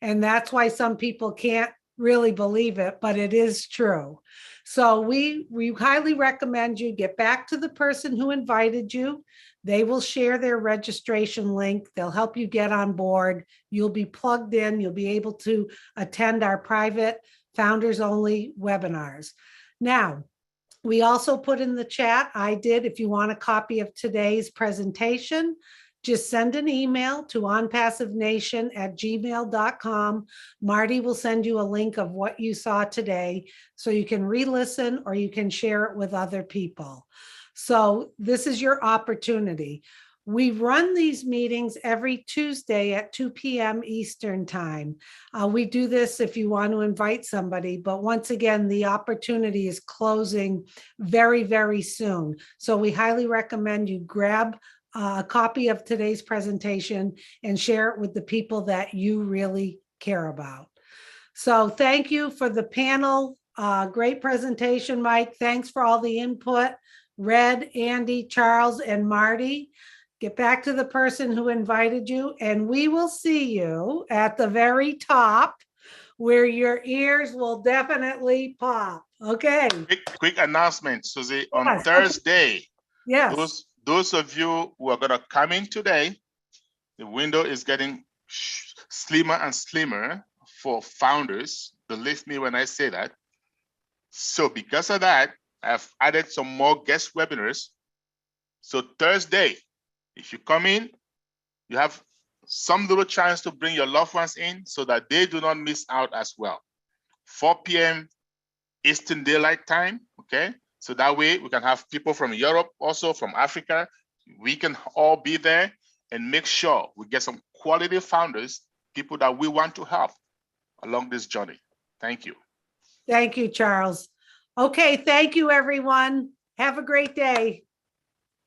A: And that's why some people can't really believe it, but it is true. So we highly recommend you get back to the person who invited you. They will share their registration link. They'll help you get on board. You'll be plugged in. You'll be able to attend our private founders only webinars. Now, we also put in the chat, I did, if you want a copy of today's presentation, just send an email to onpassivenation@gmail.com. Marty will send you a link of what you saw today so you can re-listen or you can share it with other people. So this is your opportunity. We run these meetings every Tuesday at 2 p.m. Eastern time. We do this if you want to invite somebody, but once again, the opportunity is closing very, very soon. So we highly recommend you grab a copy of today's presentation and share it with the people that you really care about. So thank you for the panel. Great presentation, Mike. Thanks for all the input. Red, Andy, Charles, and Marty. Get back to the person who invited you, and we will see you at the very top where your ears will definitely pop. Okay.
F: Quick announcement, Susie. On
A: Yes.
F: Thursday,
A: Yes.
F: those of you who are going to come in today, the window is getting slimmer and slimmer for founders. Believe me when I say that. So because of that, I've added some more guest webinars. So Thursday, if you come in, you have some little chance to bring your loved ones in so that they do not miss out as well. 4 p.m. Eastern Daylight Time, okay? So that way we can have people from Europe, also from Africa. We can all be there and make sure we get some quality founders, people that we want to help along this journey. Thank you.
A: Thank you, Charles. Okay, thank you, everyone. Have a great day.